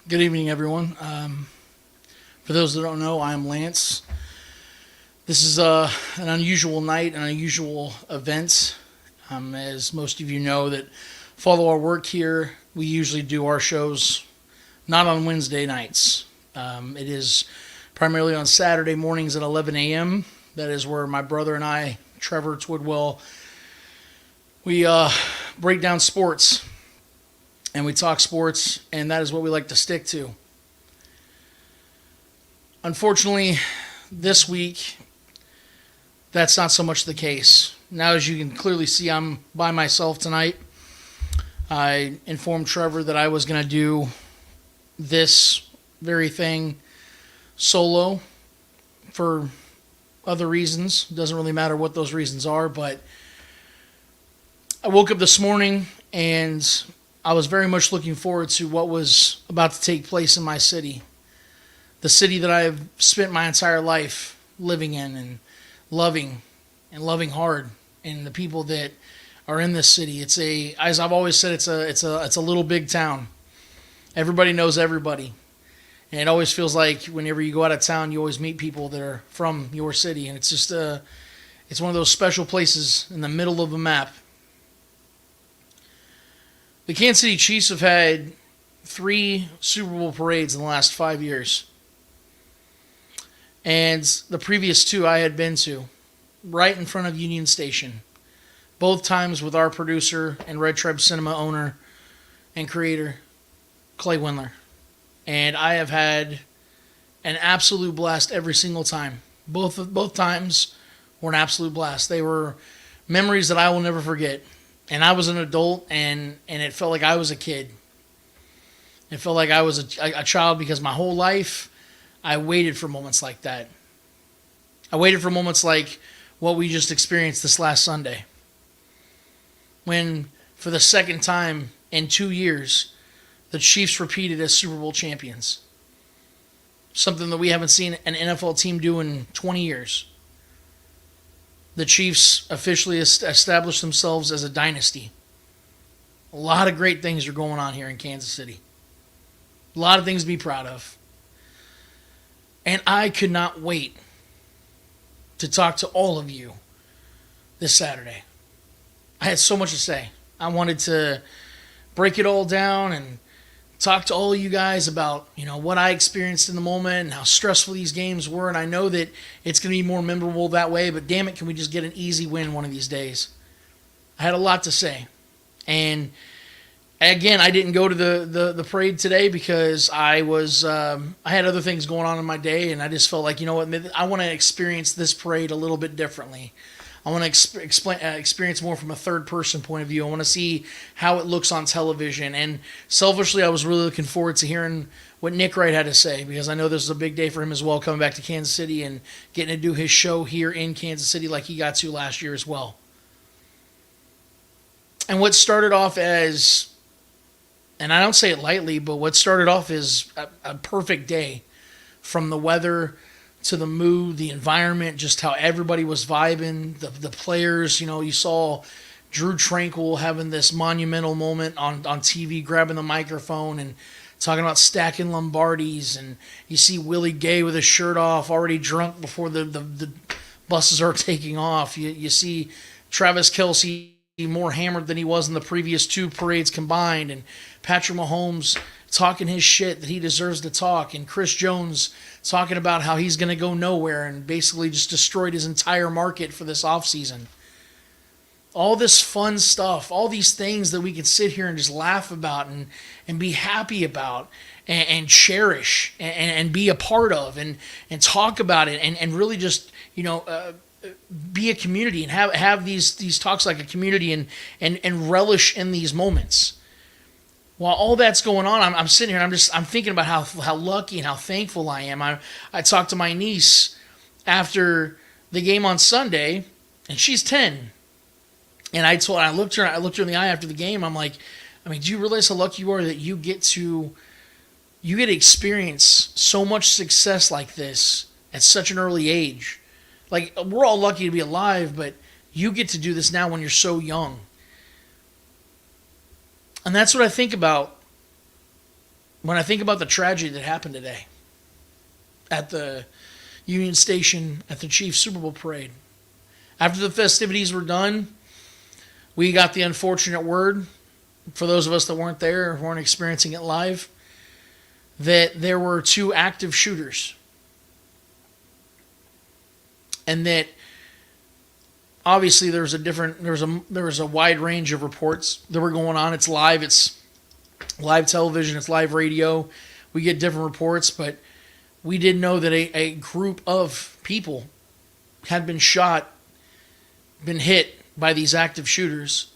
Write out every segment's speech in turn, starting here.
Good evening, everyone. For those that don't know, I'm Lance. This is an unusual night, an unusual event. As most of you know that follow our work here, we usually do our shows not on Wednesday nights. It is primarily on Saturday mornings at 11 a.m. That is where my brother and I, Trevor Twidwell, we break down sports and we talk sports, and that is what we like to stick to. Unfortunately, this week, that's not so much the case. Now, as you can clearly see, I'm by myself tonight. I informed Trevor that I was going to do this very thing solo for other reasons. It doesn't really matter what those reasons are, but I woke up this morning and I was very much looking forward to what was about to take place in my city. The city that I have spent my entire life living in and loving hard, and the people that are in this city. As I've always said, it's a little big town. Everybody knows everybody. And it always feels like whenever you go out of town, you always meet people that are from your city, and it's just it's one of those special places in the middle of the map. The Kansas City Chiefs have had 3 Super Bowl parades in the last 5 years. And the previous 2 I had been to, right in front of Union Station. Both times with our producer and Red Tribe Cinema owner and creator, Clay Windler. And I have had an absolute blast every single time. Both times were an absolute blast. They were memories that I will never forget. And I was an adult, and it felt like I was a kid. It felt like I was a child because my whole life I waited for moments like that. I waited for moments like what we just experienced this last Sunday. When, for the second time in 2 years, the Chiefs repeated as Super Bowl champions. Something that we haven't seen an NFL team do in 20 years. The Chiefs officially established themselves as a dynasty. A lot of great things are going on here in Kansas City. A lot of things to be proud of. And I could not wait to talk to all of you this Saturday. I had so much to say. I wanted to break it all down and talk to all of you guys about, what I experienced in the moment and how stressful these games were. And I know that it's going to be more memorable that way, but damn it, can we just get an easy win one of these days? I had a lot to say. And again, I didn't go to the parade today because I had other things going on in my day, and I just felt like, I want to experience this parade a little bit differently. I want to experience more from a third-person point of view. I want to see how it looks on television. And selfishly, I was really looking forward to hearing what Nick Wright had to say, because I know this is a big day for him as well, coming back to Kansas City and getting to do his show here in Kansas City like he got to last year as well. And what started off as, and I don't say it lightly, but what started off as a perfect day, from the weather to the mood, the environment, just how everybody was vibing, the players. You saw Drew Tranquil having this monumental moment on TV, grabbing the microphone and talking about stacking Lombardis, and you see Willie Gay with his shirt off, already drunk before the buses are taking off. You see Travis Kelce more hammered than he was in the previous 2 parades combined, and Patrick Mahomes talking his shit that he deserves to talk, and Chris Jones talking about how he's going to go nowhere and basically just destroyed his entire market for this offseason. All this fun stuff, all these things that we can sit here and just laugh about and be happy about and cherish and be a part of and talk about it and really just, be a community and have these talks like a community and relish in these moments. While all that's going on, I'm sitting here and I'm thinking about how lucky and how thankful I am. I talked to my niece after the game on Sunday, and she's 10. And I looked her in the eye after the game. I'm like, do you realize how lucky you are that you get to experience so much success like this at such an early age? Like, we're all lucky to be alive, but you get to do this now when you're so young. And that's what I think about when I think about the tragedy that happened today at the Union Station at the Chiefs Super Bowl parade, after the festivities were done, we got the unfortunate word, for those of us that weren't there or weren't experiencing it live, that there were 2 active shooters. And that obviously there was a wide range of reports that were going on. It's live television, it's live radio. We get different reports, but we did know that a group of people had been shot, been hit by these active shooters,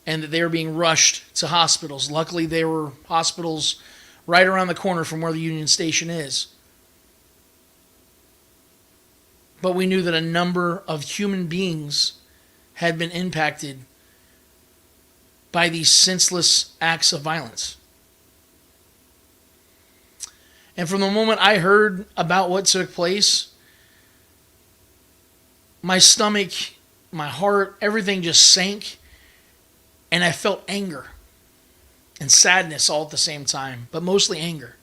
and that they were being rushed to hospitals. Luckily, they were hospitals right around the corner from where the Union Station is. But we knew that a number of human beings had been impacted by these senseless acts of violence. And from the moment I heard about what took place, my stomach, my heart, everything just sank, and I felt anger and sadness all at the same time, but mostly anger.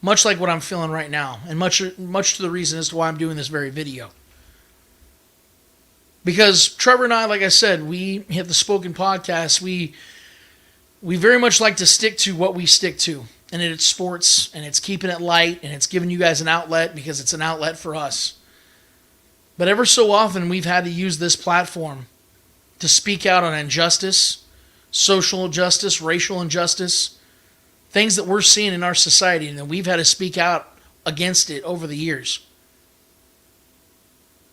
Much like what I'm feeling right now, and much to the reason as to why I'm doing this very video. Because Trevor and I, like I said, we hit the Spoken Podcast. We very much like to stick to what we stick to. And it's sports, and it's keeping it light, and it's giving you guys an outlet because it's an outlet for us. But ever so often, we've had to use this platform to speak out on injustice, social injustice, racial injustice, things that we're seeing in our society, and that we've had to speak out against it over the years.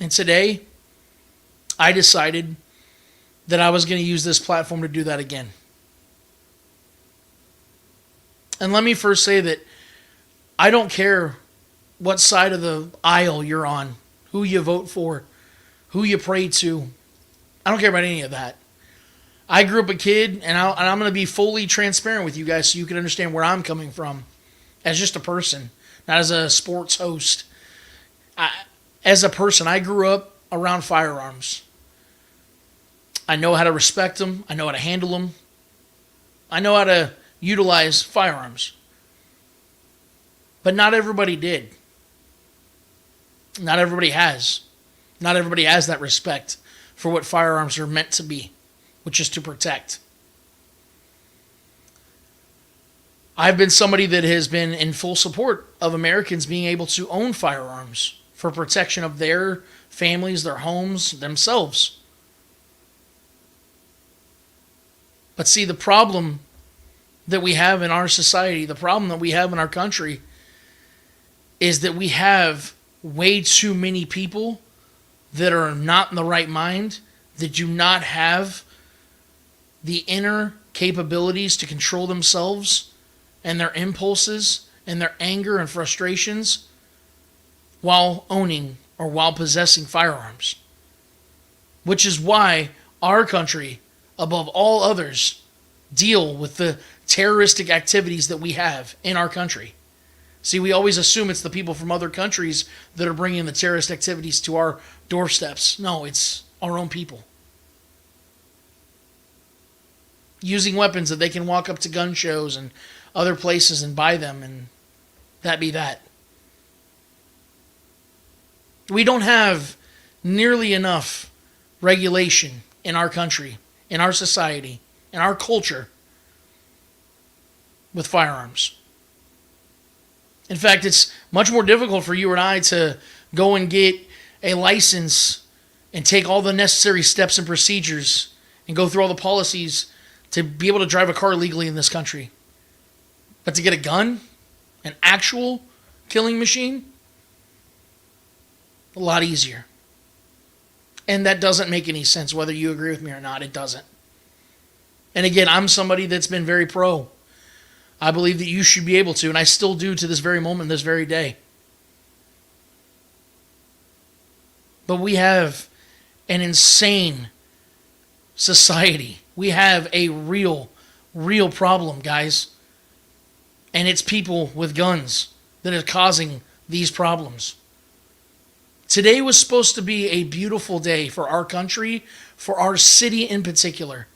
And today, I decided that I was going to use this platform to do that again. And let me first say that I don't care what side of the aisle you're on, who you vote for, who you pray to. I don't care about any of that. I grew up a kid, and I'm going to be fully transparent with you guys so you can understand where I'm coming from as just a person, not as a sports host. As a person, I grew up around firearms. I know how to respect them. I know how to handle them. I know how to utilize firearms. But not everybody did. Not everybody has. Not everybody has that respect for what firearms are meant to be, which is to protect. I've been somebody that has been in full support of Americans being able to own firearms for protection of their families, their homes, themselves. But see, the problem that we have in our society, the problem that we have in our country, is that we have way too many people that are not in the right mind, that do not have the inner capabilities to control themselves and their impulses and their anger and frustrations while owning or while possessing firearms. Which is why our country, above all others, deal with the terroristic activities that we have in our country. See, we always assume it's the people from other countries that are bringing the terrorist activities to our doorsteps. No, it's our own people. Using weapons that they can walk up to gun shows and other places and buy them, and that be that. We don't have nearly enough regulation in our country, in our society, in our culture with firearms. In fact, it's much more difficult for you and I to go and get a license and take all the necessary steps and procedures and go through all the policies to be able to drive a car legally in this country. But to get a gun, an actual killing machine, a lot easier. And that doesn't make any sense, whether you agree with me or not. It doesn't. And again, I'm somebody that's been very pro. I believe that you should be able to, and I still do to this very moment, this very day. But we have an insane society. We have a real problem, guys. And it's people with guns that are causing these problems. Today was supposed to be a beautiful day for our country, for our city in particular.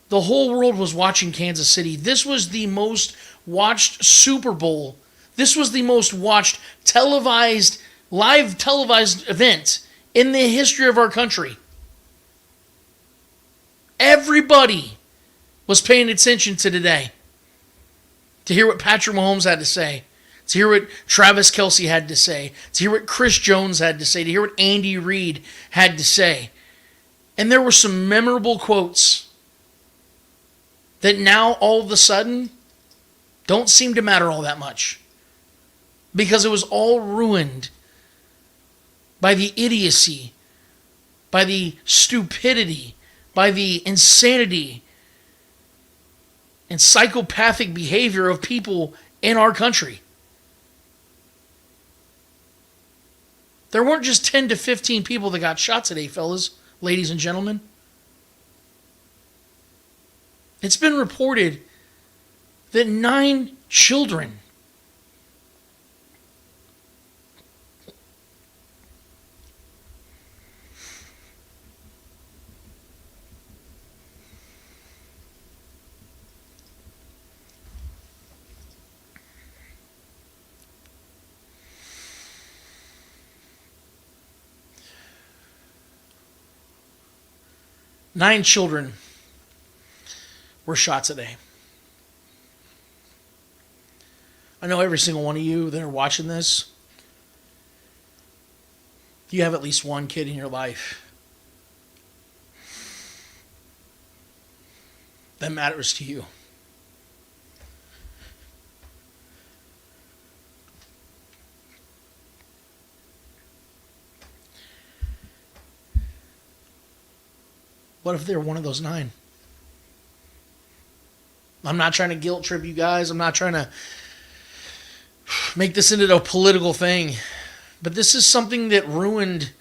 The whole world was watching Kansas City. This was the most watched Super Bowl. This was the most watched live televised event in the history of our country. Everybody was paying attention to today. To hear what Patrick Mahomes had to say. To hear what Travis Kelce had to say. To hear what Chris Jones had to say. To hear what Andy Reid had to say. And there were some memorable quotes that now all of a sudden don't seem to matter all that much. Because it was all ruined by the idiocy, by the stupidity, by the insanity and psychopathic behavior of people in our country. There weren't just 10 to 15 people that got shot today, fellas, ladies and gentlemen. It's been reported that 9 children were shot today. I know every single one of you that are watching this, you have at least one kid in your life that matters to you. What if they're one of those 9? I'm not trying to guilt trip you guys. I'm not trying to make this into a political thing. But this is something that ruined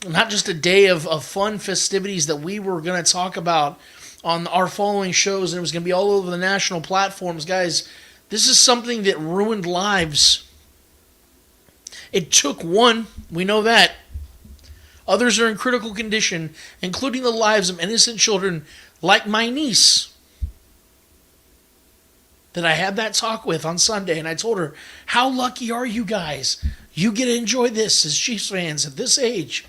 not just a day of fun festivities that we were going to talk about on our following shows, and it was going to be all over the national platforms. Guys, this is something that ruined lives. It took one. We know that. Others are in critical condition, including the lives of innocent children like my niece that I had that talk with on Sunday. And I told her, how lucky are you guys? You get to enjoy this as Chiefs fans at this age.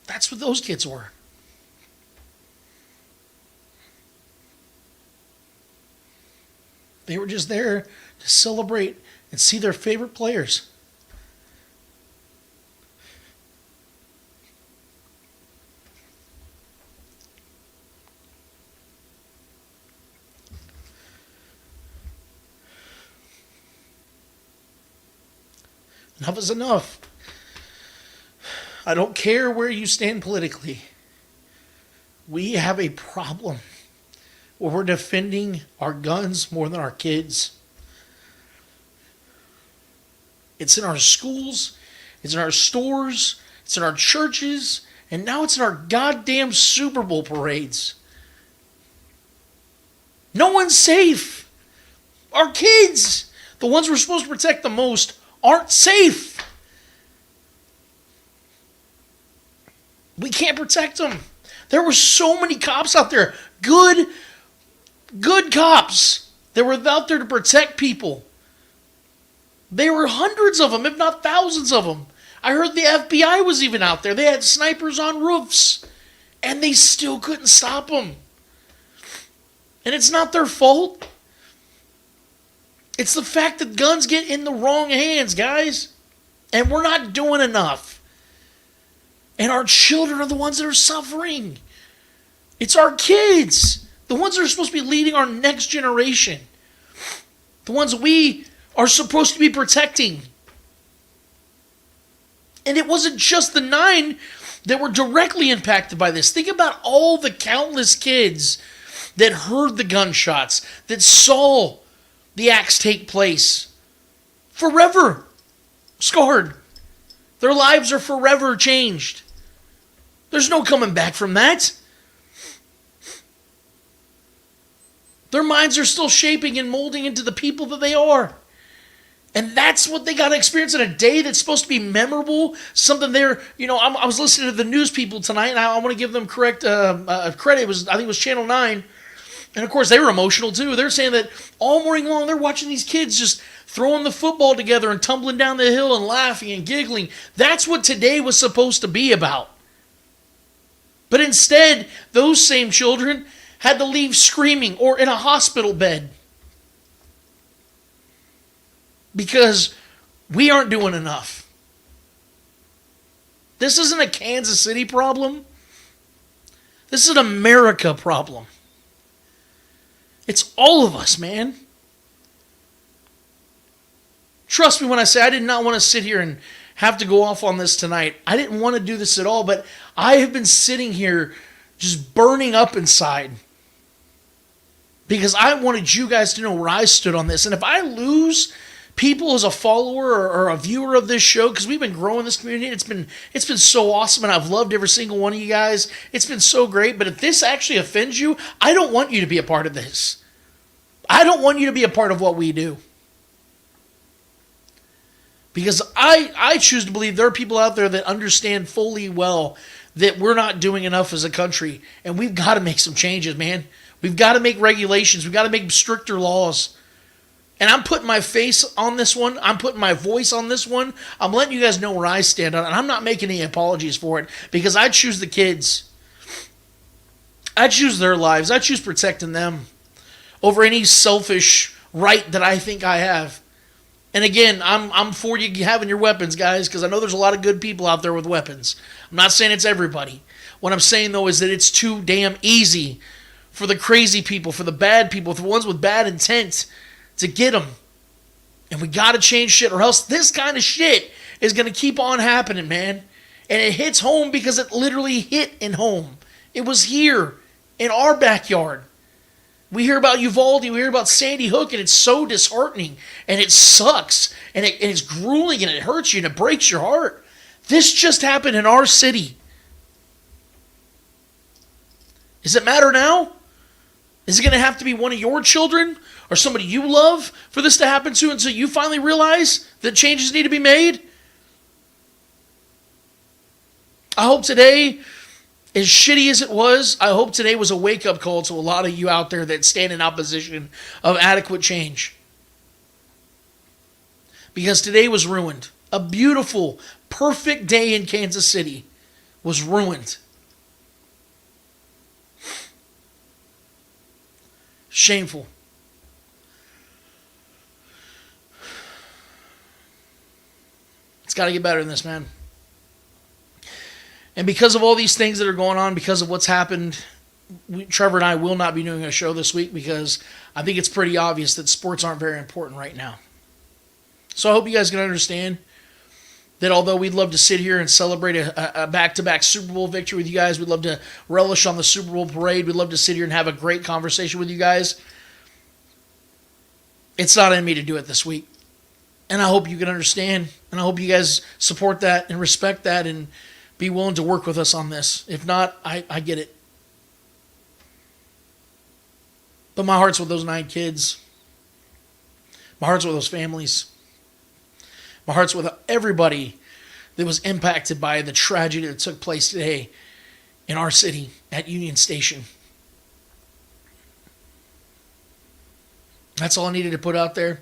That's what those kids were. They were just there to celebrate and see their favorite players. Enough is enough. I don't care where you stand politically. We have a problem where we're defending our guns more than our kids. It's in our schools, it's in our stores, it's in our churches, and now it's in our goddamn Super Bowl parades. No one's safe. Our kids, the ones we're supposed to protect the most, aren't safe. We can't protect them. There were so many cops out there. Good cops that were out there to protect people. There were hundreds of them, if not thousands of them. I heard the FBI was even out there. They had snipers on roofs. And they still couldn't stop them. And it's not their fault. It's the fact that guns get in the wrong hands, guys. And we're not doing enough. And our children are the ones that are suffering. It's our kids. The ones that are supposed to be leading our next generation. The ones we are supposed to be protecting. And it wasn't just the 9 that were directly impacted by this. Think about all the countless kids that heard the gunshots, that saw the acts take place. Forever scarred. Their lives are forever changed. There's no coming back from that. Their minds are still shaping and molding into the people that they are. And that's what they got to experience in a day that's supposed to be memorable. Something there, I was listening to the news people tonight, and I want to give them correct credit. I think it was Channel 9. And of course, they were emotional too. They're saying that all morning long, they're watching these kids just throwing the football together and tumbling down the hill and laughing and giggling. That's what today was supposed to be about. But instead, those same children had to leave screaming or in a hospital bed because we aren't doing enough. This isn't a Kansas City problem. This is an America problem. It's all of us, man. Trust me when I say I did not want to sit here and have to go off on this tonight. I didn't want to do this at all, but I have been sitting here just burning up inside because I wanted you guys to know where I stood on this. And if I lose people as a follower or a viewer of this show, because we've been growing this community, it's been so awesome, and I've loved every single one of you guys. It's been so great. But if this actually offends you, I don't want you to be a part of this. I don't want you to be a part of what we do. Because I choose to believe there are people out there that understand fully well that we're not doing enough as a country. And we've got to make some changes, man. We've got to make regulations. We've got to make stricter laws. And I'm putting my face on this one. I'm putting my voice on this one. I'm letting you guys know where I stand on it. And I'm not making any apologies for it because I choose the kids. I choose their lives. I choose protecting them over any selfish right that I think I have. And again, I'm for you having your weapons, guys, because I know there's a lot of good people out there with weapons. I'm not saying it's everybody. What I'm saying, though, is that it's too damn easy for the crazy people, for the bad people, for the ones with bad intent to get them. And we got to change shit, or else this kind of shit is going to keep on happening, man. And it hits home because it literally hit in home. It was here in our backyard. We hear about Uvalde, we hear about Sandy Hook, and it's so disheartening, and it sucks, and it's grueling, and it hurts you, and it breaks your heart. This just happened in our city. Does it matter now? Is it going to have to be one of your children or somebody you love for this to happen to until you finally realize that changes need to be made? I hope today, as shitty as it was, I hope today was a wake-up call to a lot of you out there that stand in opposition of adequate change. Because today was ruined. A beautiful, perfect day in Kansas City was ruined. Shameful. It's got to get better than this, man. And because of all these things that are going on, because of what's happened, Trevor and I will not be doing a show this week because I think it's pretty obvious that sports aren't very important right now. So I hope you guys can understand that although we'd love to sit here and celebrate a back-to-back Super Bowl victory with you guys, we'd love to relish on the Super Bowl parade, we'd love to sit here and have a great conversation with you guys, it's not in me to do it this week. And I hope you can understand, and I hope you guys support that and respect that and be willing to work with us on this. If not, I get it. But my heart's with those 9 kids. My heart's with those families. My heart's with everybody that was impacted by the tragedy that took place today in our city at Union Station. That's all I needed to put out there.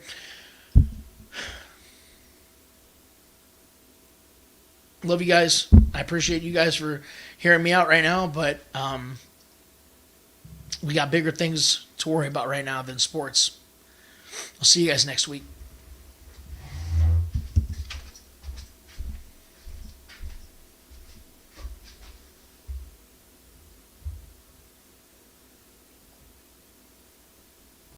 Love you guys. I appreciate you guys for hearing me out right now, but we got bigger things to worry about right now than sports. I'll see you guys next week.